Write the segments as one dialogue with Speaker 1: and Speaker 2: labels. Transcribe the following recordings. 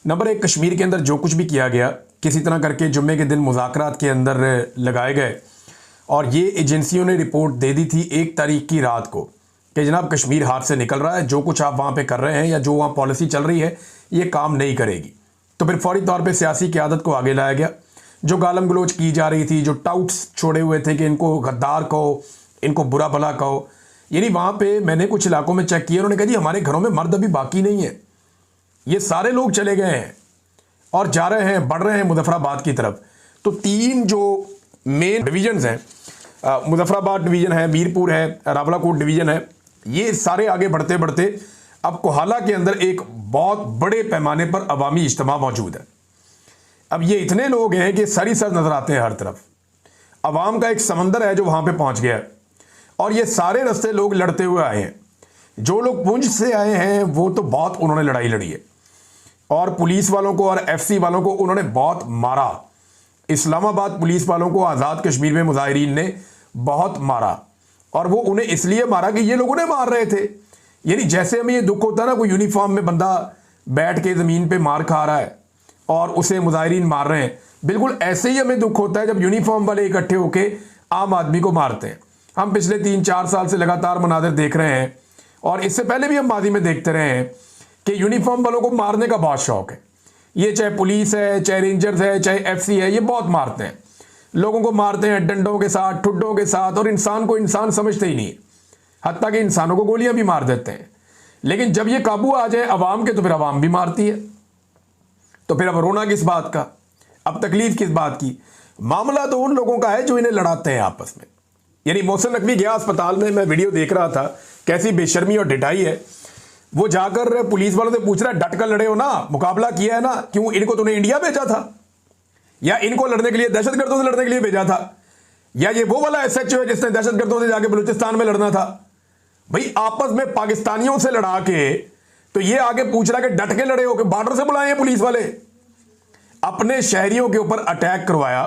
Speaker 1: Number एक, कश्मीर के अंदर जो कुछ भी किया गया किसी तरह करके जुम्मे के दिन मुज़ाकरात के अंदर लगाए गए और ये एजेंसियों ने रिपोर्ट दे दी थी 1 तारीख की रात को कि जनाब कश्मीर हाथ से निकल रहा है, जो कुछ आप वहाँ पे कर रहे हैं या जो वहाँ पॉलिसी चल रही है ये काम नहीं करेगी। तो फिर फौरी तौर पे सियासी क़यादत को आगे लाया गया। जो गालम गलोच की जा रही थी, जो टाउट्स छोड़े हुए थे कि इनको गद्दार कहो, इनको बुरा भला कहो, यानी वहाँ पे मैंने कुछ इलाकों में चेक किया, उन्होंने कहा जी हमारे घरों में मर्द अभी बाकी नहीं है, ये सारे लोग चले गए हैं और जा रहे हैं, बढ़ रहे हैं मुजफ्फराबाद की तरफ। तो 3 जो मेन डिवीजन्स हैं, मुजफ्फराबाद डिवीज़न है, मीरपुर है, रावलाकोट डिवीज़न है, ये सारे आगे बढ़ते बढ़ते अब कोहाला के अंदर एक बहुत बड़े पैमाने पर अवामी इज्तिमा मौजूद है। अब ये इतने लोग हैं कि सर ही सर नजर आते हैं हर तरफ, अवाम का एक समंदर है जो वहाँ पे पहुँच गया है और ये सारे रास्ते लोग लड़ते हुए आए हैं। जो लोग पुंछ से आए हैं वो तो बहुत उन्होंने लड़ाई लड़ी है और पुलिस वालों को और एफसी वालों को उन्होंने बहुत मारा। इस्लामाबाद पुलिस वालों को आज़ाद कश्मीर में मुजाहिरीन ने बहुत मारा और वो उन्हें इसलिए मारा कि ये लोग उन्हें मार रहे थे। यानी जैसे हमें ये दुख होता है ना, कोई यूनिफॉर्म में बंदा बैठ के ज़मीन पे मार खा रहा है और उसे मुजाहिरीन मार रहे हैं, बिल्कुल ऐसे ही हमें दुख होता है जब यूनिफॉर्म वाले इकट्ठे होकर आम आदमी को मारते हैं। हम पिछले 3-4 साल से लगातार मनाज़िर देख रहे हैं और इससे पहले भी हम माजी में देखते रहे हैं कि यूनिफॉर्म वालों को मारने का बहुत शौक है। ये चाहे पुलिस है, चाहे रेंजर्स है, चाहे एफसी है, ये बहुत मारते हैं, लोगों को मारते हैं डंडों के साथ, ठुड्डों के साथ, और इंसान को इंसान समझते ही नहीं, हत्ता कि इंसानों को गोलियां भी मार देते हैं। लेकिन जब ये काबू आ जाए अवाम के तो फिर अवाम भी मारती है। तो फिर अब रोना किस बात का, अब तकलीफ किस बात की? मामला तो उन लोगों का है जो इन्हें लड़ाते हैं आपस में। यानी मोहसिन नकवी गया अस्पताल में, मैं वीडियो देख रहा था, कैसी बेशर्मी और डिटाई है। वो जाकर पुलिस वालों से पूछ रहा है, डट कर लड़े हो ना, मुकाबला किया है ना, क्यों इनको तूने इंडिया भेजा था या इनको लड़ने के लिए दहशतगर्दों से लड़ने के लिए भेजा था, या ये वो वाला एसएचओ है जिसने दहशतगर्दों से जाके बलूचिस्तान में लड़ना था? भाई आपस में पाकिस्तानियों से लड़ा के तो ये आगे पूछ रहा कि डट के लड़े हो कि बॉर्डर से बुलाए पुलिस वाले। अपने शहरियों के ऊपर अटैक करवाया,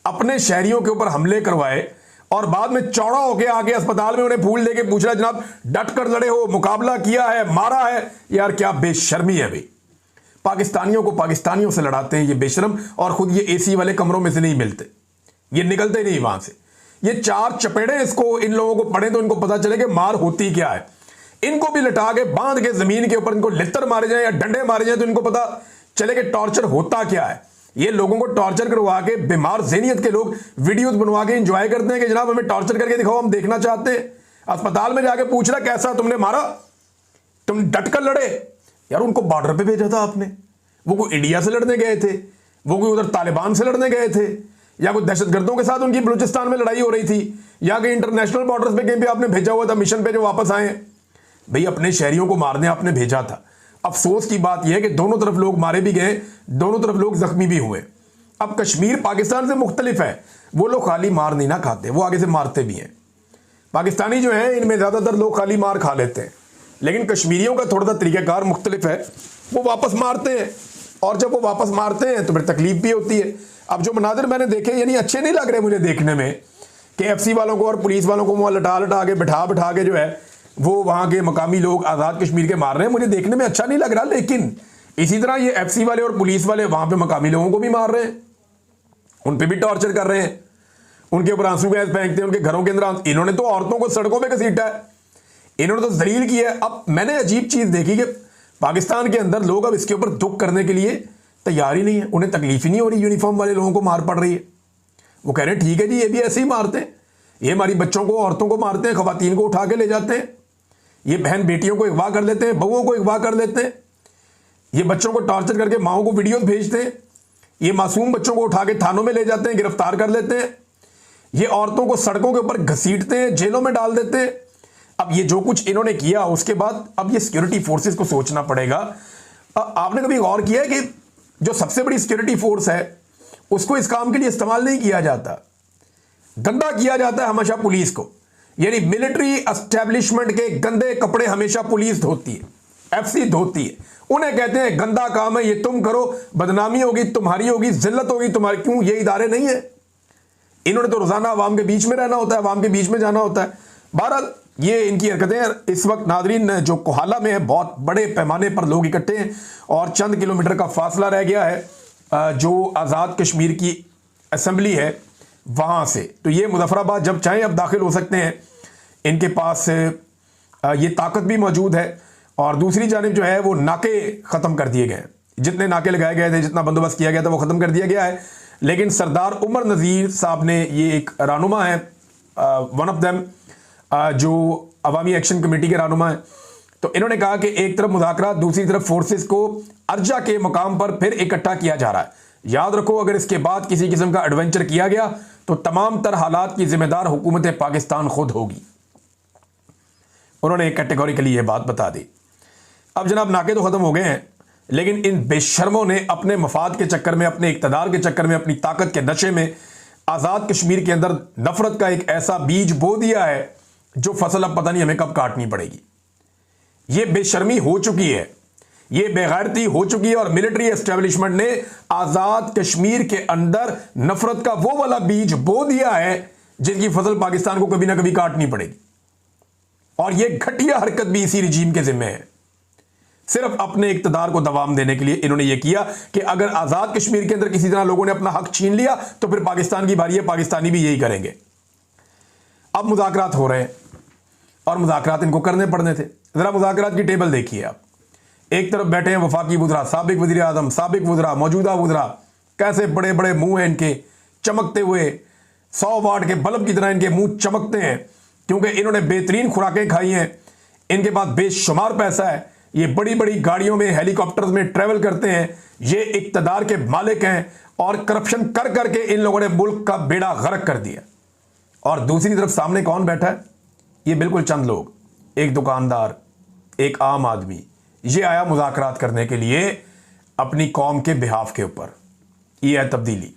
Speaker 1: अपने शहरियों के ऊपर हमले करवाए और बाद में चौड़ा होके आके अस्पताल में उन्हें फूल देके पूछ रहा है जनाब डट कर लड़े हो, मुकाबला किया है, मारा है। यार क्या बेशर्मी है भाई, पाकिस्तानियों को पाकिस्तानियों से लड़ाते हैं ये बेशर्म, और खुद ये एसी वाले कमरों में से नहीं मिलते, ये निकलते नहीं वहां से। ये 4 चपेड़े इसको इन लोगों को पड़े तो इनको पता चले कि मार होती क्या है। इनको भी लटा के बांध के जमीन के ऊपर इनको लित्तर मारे जाए या डंडे मारे जाए तो इनको पता चले कि टॉर्चर होता क्या है। ये लोगों को टॉर्चर करवा के, बीमार ज़हनियत के लोग वीडियोस बनवा के एंजॉय करते हैं कि जनाब हमें टॉर्चर करके दिखाओ, हम देखना चाहते हैं। अस्पताल में जाके पूछ रहा कैसा तुमने मारा, तुम डट कर लड़े? यार उनको बॉर्डर पे भेजा था आपने, वो कोई इंडिया से लड़ने गए थे, वो कोई उधर तालिबान से लड़ने गए थे, या कोई दहशतगर्दों के साथ उनकी बलूचिस्तान में लड़ाई हो रही थी, या कि इंटरनेशनल बॉर्डर्स पे कहीं पे आपने भेजा हुआ था मिशन पे जो वापस आए हैं? भाई अपने शहरियों को मारने आपने भेजा था। अफसोस की बात यह है कि दोनों तरफ लोग मारे भी गए, दोनों तरफ लोग जख्मी भी हुए। अब कश्मीर पाकिस्तान से मुख्तलिफ है, वो लोग खाली मार नहीं ना खाते, वो आगे से मारते भी हैं। पाकिस्तानी जो हैं इनमें ज़्यादातर लोग खाली मार खा लेते हैं, लेकिन कश्मीरियों का थोड़ा सा तरीक़ाकार मुख्तलिफ है, वो वापस मारते हैं और जब वो वापस मारते हैं तो फिर तकलीफ भी होती है। अब जो मनाजिर मैंने देखे यानी अच्छे नहीं लग रहे मुझे देखने में कि एफसी वालों को और पुलिस वालों को वहाँ लटा लटा के बिठा के जो है वो वहाँ के मकामी लोग आज़ाद कश्मीर के मार रहे हैं, मुझे देखने में अच्छा नहीं लग रहा। लेकिन इसी तरह ये एफसी वाले और पुलिस वाले वहाँ पे मकामी लोगों को भी मार रहे हैं, उन पे भी टॉर्चर कर रहे हैं, उनके ऊपर आंसू गैस फेंकते हैं, उनके घरों के अंदर। इन्होंने तो औरतों को सड़कों पे घसीटा है, इन्होंने तो जलील किया है। अब मैंने अजीब चीज़ देखी कि पाकिस्तान के अंदर लोग अब इसके ऊपर दुख करने के लिए तैयार ही नहीं है, उन्हें तकलीफ ही नहीं हो रही यूनिफॉर्म वाले लोगों को मार पड़ रही है। वो कह रहे हैं ठीक है जी, ये भी ऐसे ही मारते हैं, ये हमारी बच्चों को, औरतों को मारते हैं, खवातीन को उठा के ले जाते हैं, ये बहन बेटियों को अगवा कर लेते हैं, बहुओं को अगवा कर लेते हैं, ये बच्चों को टॉर्चर करके माओं को वीडियोस भेजते हैं, ये मासूम बच्चों को उठा के थानों में ले जाते हैं, गिरफ्तार कर लेते हैं, ये औरतों को सड़कों के ऊपर घसीटते हैं, जेलों में डाल देते हैं। अब ये जो कुछ इन्होंने किया उसके बाद अब ये सिक्योरिटी फोर्सेस को सोचना पड़ेगा। आपने कभी गौर किया है कि जो सबसे बड़ी सिक्योरिटी फोर्स है उसको इस काम के लिए इस्तेमाल नहीं किया जाता, गंदा किया जाता है हमेशा पुलिस को। यानी मिलिट्री एस्टेब्लिशमेंट के गंदे कपड़े हमेशा पुलिस धोती है, एफसी धोती है। उन्हें कहते हैं गंदा काम है ये, तुम करो, बदनामी होगी तुम्हारी, होगी जिल्लत होगी तुम्हारी। क्यों? ये इदारे नहीं है, इन्होंने तो रोजाना आवाम के बीच में रहना होता है, आवाम के बीच में जाना होता है। बहरहाल ये इनकी हरकतें इस वक्त नादरीन जो कोहाला में है, बहुत बड़े पैमाने पर लोग इकट्ठे हैं और चंद किलोमीटर का फासला रह गया है जो आज़ाद कश्मीर की असेंबली है वहाँ से। तो ये मुजफ्फराबाद जब चाहें अब दाखिल हो सकते हैं, इनके पास ये ताकत भी मौजूद है। और दूसरी जानिब जो है वो नाके ख़त्म कर दिए गए हैं, जितने नाके लगाए गए थे, जितना बंदोबस्त किया गया था वो ख़त्म कर दिया गया है। लेकिन सरदार उमर नज़ीर साहब ने, ये एक रहनुमा है, वन ऑफ देम, जो अवामी एक्शन कमेटी के रहनुमा है, तो इन्होंने कहा कि एक तरफ मुज़ाकरात, दूसरी तरफ फोर्सेस को अर्जा के मुकाम पर फिर इकट्ठा किया जा रहा है। याद रखो, अगर इसके बाद किसी किस्म का एडवेंचर किया गया तो तमाम तर हालात की जिम्मेदार हुकूमत पाकिस्तान खुद होगी। उन्होंने कैटेगोरिकली ये बात बता दी। अब जनाब नाके तो ख़त्म हो गए हैं, लेकिन इन बेशर्मों ने अपने मफाद के चक्कर में, अपने इक़्तिदार के चक्कर में, अपनी ताकत के नशे में आज़ाद कश्मीर के अंदर नफरत का एक ऐसा बीज बो दिया है जो फसल अब पता नहीं हमें कब काटनी पड़ेगी। ये बेशर्मी हो चुकी है, ये बेगैरती हो चुकी है और मिलिट्री एस्टेब्लिशमेंट ने आज़ाद कश्मीर के अंदर नफरत का वो वाला बीज बो दिया है जिसकी फसल पाकिस्तान को कभी ना कभी काटनी पड़ेगी। और ये घटिया हरकत भी इसी रिजीम के जिम्मे है। सिर्फ अपने इक़्तिदार को दवाम देने के लिए इन्होंने ये किया कि अगर आज़ाद कश्मीर के अंदर किसी तरह लोगों ने अपना हक छीन लिया तो फिर पाकिस्तान की बारी है, पाकिस्तानी भी यही करेंगे। अब मुज़ाकरात हो रहे हैं और मुज़ाकरात इनको करने पड़ने थे। ज़रा मुज़ाकरात की टेबल देखिए आप। एक तरफ बैठे हैं वफाकी वज़रा, साबिक वज़ीर आज़म, साबिक वज़रा, मौजूदा वज़रा, कैसे बड़े बड़े मुंह हैं इनके, चमकते हुए 100 वाट के बल्ब की तरह इनके मुंह चमकते हैं, क्योंकि इन्होंने बेहतरीन खुराकें खाई हैं, इनके पास बेशुमार पैसा है, ये बड़ी बड़ी गाड़ियों में, हेलीकॉप्टर्स में ट्रैवल करते हैं, ये इक़्तिदार के मालिक हैं और करप्शन कर करके इन लोगों ने मुल्क का बेड़ा गर्क कर दिया। और दूसरी तरफ सामने कौन बैठा है? ये बिल्कुल चंद लोग, एक दुकानदार, एक आम आदमी, ये आया मुज़ाकरात करने के लिए अपनी कौम के बिहाफ के ऊपर। ये है तब्दीली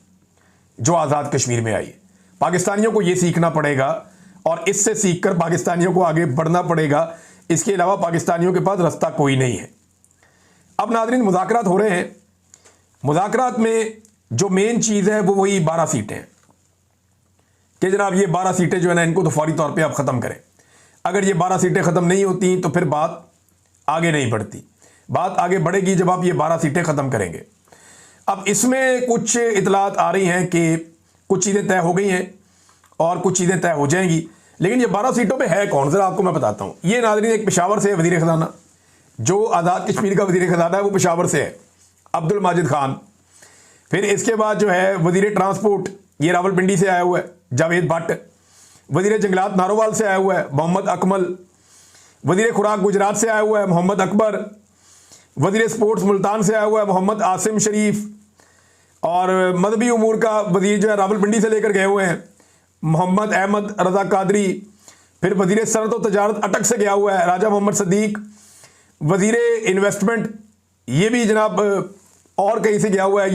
Speaker 1: जो आज़ाद कश्मीर में आई है। पाकिस्तानियों को ये सीखना पड़ेगा और इससे सीखकर पाकिस्तानियों को आगे बढ़ना पड़ेगा। इसके अलावा पाकिस्तानियों के पास रास्ता कोई नहीं है। अब नाज़रीन मुज़ाकरात हो रहे हैं। मुज़ाकरात में जो मेन चीज़ है वो वही 12 सीटें हैं कि जनाब ये 12 सीटें जो है ना, इनको तो फौरी तौर पे आप ख़त्म करें। अगर ये 12 सीटें ख़त्म नहीं होती तो फिर बात आगे नहीं बढ़ती। बात आगे बढ़ेगी जब आप ये 12 सीटें ख़त्म करेंगे। अब इसमें कुछ इतलात आ रही हैं कि कुछ चीज़ें तय हो गई हैं और कुछ चीज़ें तय हो जाएंगी, लेकिन ये 12 सीटों पे है कौन, ज़रा आपको मैं बताता हूँ। ये नाज़रीन एक पेशावर से वज़ीर ख़ज़ाना, जो आज़ाद कश्मीर का वज़ीर ख़ज़ाना है वो पेशावर से है, अब्दुल माजिद खान। फिर इसके बाद जो है वज़ीर ट्रांसपोर्ट, ये रावलपिंडी से आया हुआ है, जावेद भट्ट। वज़ीर जंगलात नारोवाल से आया हुआ है, मोहम्मद अकमल। वज़ीर खुराक गुजरात से आया हुआ है, मोहम्मद अकबर। वज़ीर स्पोर्ट्स मुल्तान से आया हुआ है, मोहम्मद आसिम शरीफ। और मजहबी उमूर का वज़ीर जो है रावलपिंडी से लेकर गए हुए हैं, मोहम्मद अहमद रज़ा कादरी। फिर वज़ीर सनअत व तजारत अटक से गया हुआ है, राजा मोहम्मद सदीक। वज़ीर इन्वेस्टमेंट, ये भी जनाब और कहीं से गया हुआ है।